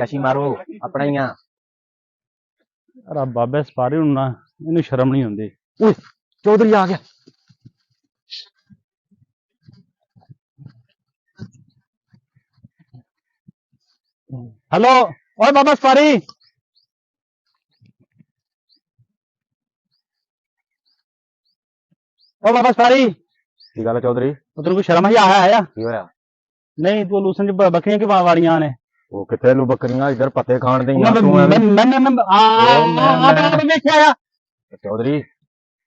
याशी मारो अपना ही अरे बाबे सपारी हूं ना इन्हू शर्म नहीं आती। चौधरी आ गया। हेलो ओए बाबा सपारी ओ बाबा सपारी की गल है चौधरी तेरे को शर्म ही आया की होया नहीं तू लूसन च बकरियां की वाड़ियां ने वो किथे लू बकरियां इधर पत्ते खाण दी चौधरी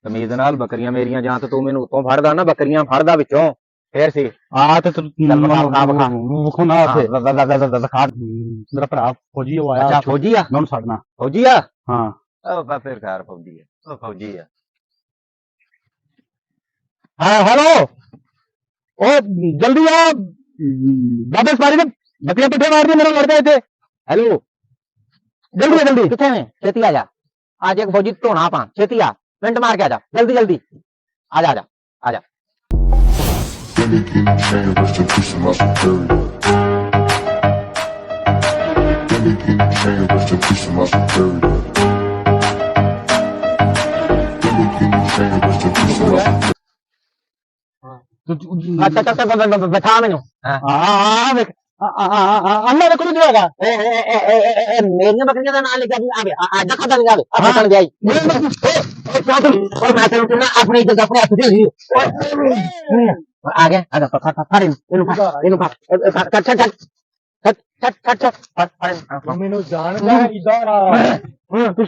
तमीज नाल बकरियां मेरियां जां तो तू मैनू उत्तों फड़दा ना बकरियां फड़दा विचों फिर सी मेरा भरा फौजी आया। अच्छा फौजी आ मैं छड़ना फौजी आ हाँ फिर खैर फौजी है फौजी है। हाँ हेलो ओ जल्दी आ बाबा सपारी ने बकरियां पिट्ठे मार दी मेरा लड़का इतने। हेलो जल्दी जल्दी किथे है छेती आ जा आज एक फौजी धोना पा छेती आ मिनट मार के आ जा जल्दी जल्दी आ जा आ जा बैठा मैनू अन्ना देखो नहीं होगा मेरिया बकरियां का नाम लेके आजा खाता नहीं आवे अपन जाई और मैं तेरे को अपनी इज्जत अपने हाथ से ली आ गया फड़ इनु कट मैंने जान है इधर आ तू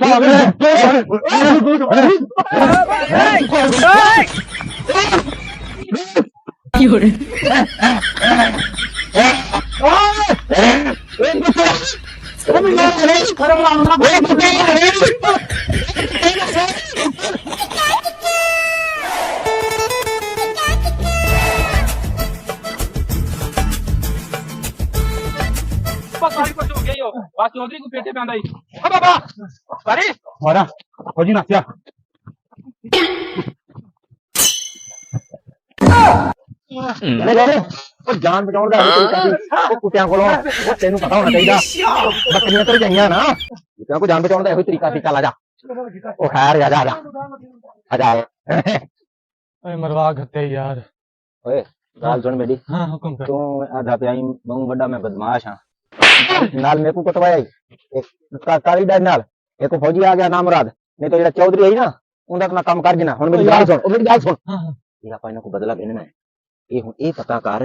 चौधरी को पेटे पैंदा मारा फौजी नासिया जान बचाने का कुत्तियां को तेन पता होना चाहिए बकरियां तो जाइया ना कुत्तियां को जान बचाने का तरीका सी चल आ जा खैर आ जा मरवा गते यार ओए गाल सुन मेरी हाँ हुक्म कर तू आधा प्याई बहु बड़ा मैं बदमाश हां नाल मेरे को कटवाया एक काली डाल नाल एक फौजी आ गया नाम मुराद नहीं तो जेड़ा चौधरी है ना उनका मैं काम कर देना हुन मेरी गाल सुन ये अपन को बदला देना है ये हुन ए पता कर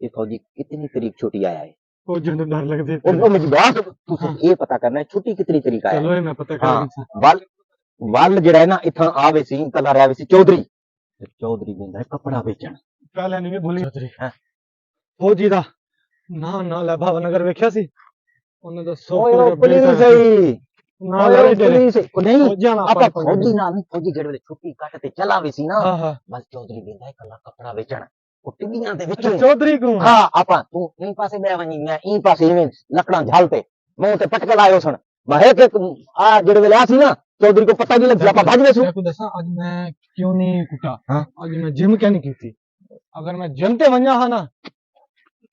ये फौजी कितनी तारीख छुट्टी आया है फौजी ने डर लगदे वो मेरी बात तू ये पता करना है छुट्टी कितनी तारीख आया चलो मैं पता कर वल जेड़ा है ना इथां आवे सी कल आवे सी चौधरी देंदा है कपड़ा बेचण पहले नहीं भूली चौधरी फौजी दा ना ले भावनगर वेख्या सी ਉਹਨੇ ਤਾਂ 100 पुलिस सही ਨਾ ਲੈ पुलिस नहीं फौजियां ना आपा फौजी ना नहीं फौजी जेड़े वे छुट्टी कट ते चला वे सी ना हां हां बस चौधरी देंदा है कला कपड़ा बेचण टिबियां दे विच चौधरी को हां आपा तू इन पासे बे वनी मैं इन पासे इवें लकड़ा झालते मुंह ते पटकल आयो सन भाई के आ जेड़े वेले आ सी ना चौधरी को पता नहीं लग आपा भाज वेसु को दसा आज मैं क्यों नहीं कुटा हां आज मैं जिम क्या नहीं की थी अगर मैं जिम ते वन्या हा ना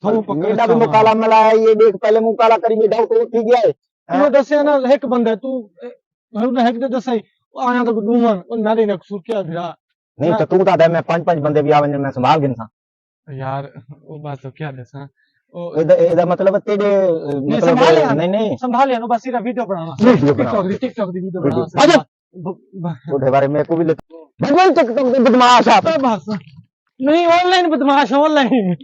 तो मेरा भी मुकाला मिला है ये देख पहले मुकाला करी में डाउट हो गया है तू दसया ना एक बंदा तू मैं एक दसई आया तो दूमन नारे ने कसूर क्या फिरा नहीं तो तू ता मैं पांच बंदे भी आवन मैं संभाल गिनसा यार वो बात तो क्या दसा एदा मतलब तेरे मतलब नहीं संभाल नो बस सिर्फ वीडियो बनाना टिकटॉक दी वीडियो बनाना ओदे बारे में को भी भगवान टिकटॉक दे बदमाश आप बस नहीं ऑनलाइन बदमाश ऑनलाइन